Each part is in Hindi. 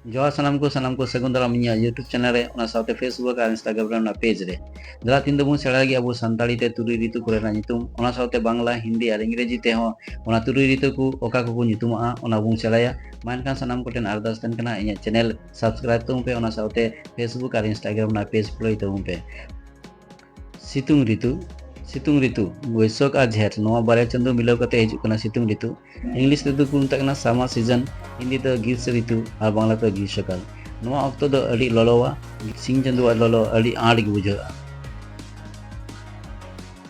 जोहार सानाम को सगुन दाराम इᱧᱟᱹᱜ यूट्यूब चैनल रे ओना साउते फेसबुक और इंस्टाग्राम ना पेज रे दरा तीन दबुन सेड़ा गे अबो संताली ते तुरुई ऋतु कोरेना ᱧᱩᱛᱩᱢ ओना साउते बांग्ला हिंदी और इंग्रेजी ते हो ओना तुरुई ऋतु को ओका को ᱧᱩᱛᱩᱢᱟ ओना बुन सेड़ाया मानखान सानाम कोटेन अरदास तन कना इᱧᱟᱹᱜ चैनल सब्सक्राइब तबुन पे ओना साउते फेसबुक और इंस्टाग्राम ना पेज फॉलो तबुन पे सितुंग ऋतु वैशाख और झेठ नवा बारे चंदो मिलाव कते हिजुक कना सितुंग ऋतु इंग्लिश तेदो को मेता कना समर सीजन हिंदी तो ग्रीष्म ऋतु और बांग्ला तो ग्रीष्मकाल नवा अक्तो दो अड़ी ललोवा सिंह चंदो ललो अड़ी आड़ गे बुझा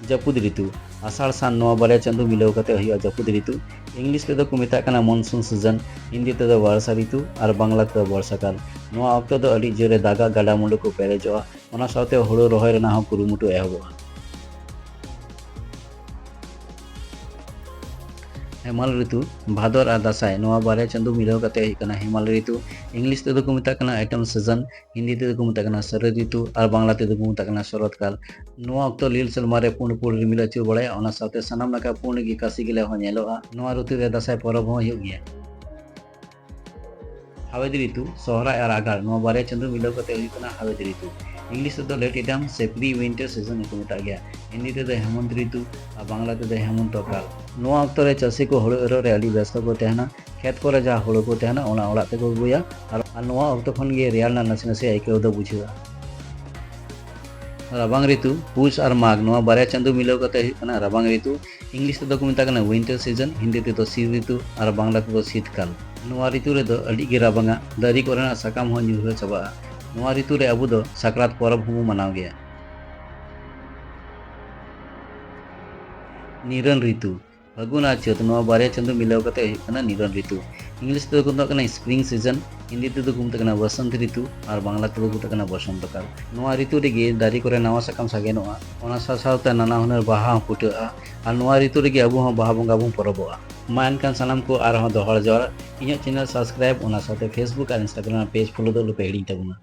जपुद ऋतु आषाढ़ सान नवा बारे चंदो मिलाव कते हुआ जपुद ऋतु इंग्लिश तेदो को मेता कना मॉनसून सीजन हिंदी तेदो वर्षा ऋतु और बांग्ला तेदो वर्षाकाल नवा अक्तो दो अड़ी जोरे दागा गाडा मुंड को पेरेजोआ ओना साउते हुड़ो रोहय रेना हो कुरुमुटु एहबोआ हेमाल ऋतु भादर और दासाय नवा बारे चंदो मिलाव कते हिकना हेमाल ऋतु इंग्लिश तेदो को मेता कना ऑटम सीजन हिंदी तेदो को मेता कना शरद ऋतु और बांग्ला तेदो को मेता कना शरद काल नवा अक्तो लील सलमारे पूर्ण पूर्ण रिमिल अचुर बड़ाया ओना साथे सनाम लका पूर्ण गी कासी गिले हो नेलोआ नवा ऋतु रे दासाय परब हो हुयुग गया हावेद ऋतु सोहराय और आगार नवा बारे चंदो मिलाव कते हुयुकना हावेद ऋतु इंग्लिश तेदो लेट इटाम से प्री विंटर सीजन को मेता गया हिंदी तेदो हेमंत ऋतु और बांग्ला तेदो हेमंत काल नवा अक्तो रे चाषी को हुड़ो एरो रे अड़ी व्यस्त को तहना खेत को रे जा हुड़ो को तहना ओना ओड़ा ते को गुया और नवा अक्तो खन गे रियाल ना नसे नसे आइके दो बुझुआ रबांग ऋतु पुष और माघ नवा बारे चंदो मिलाव कते हुयुकना रबांग ऋतु इंग्लिश तेदो को मेता कना विंटर सीजन हिंदी तेदो शीत ऋतु और बांग्ला तेदो शीतकाल नवा ऋतु रे दो अड़ी गे राबांगा दारी कोरेना साकाम हो ᱧᱩᱨᱦᱟᱹ चाबा नवा ऋतु रे अबो दो साकरात परब हूँ मनाव गया निरन ऋतु फागुन और चैत नवा बारे चंदो मिलाव कते हुयुकना निरन ऋतु इंग्लिश तेदो को मेता कना स्प्रिंग सीजन हिंदी तेदो को मेता कना बसंत ऋतु और बांग्ला तेदो को मेता कना बसंत काल नवा ऋतु रेगे दारी कोरे नवा साकाम सागेनोआ ओना साथावते नाना हुनर बाहा फुटाआ और नवा ऋतु रेगे अबो हो बाहा बंगा बन परबोआ मा एनखान सानाम को आर हो दोहड़ जोर इᱧᱟᱹᱜ चैनल सब्सक्राइब ओना साथे फेसबुक और इंस्टाग्राम पेज फॉलो दो लुपे हिड़ी तबुना।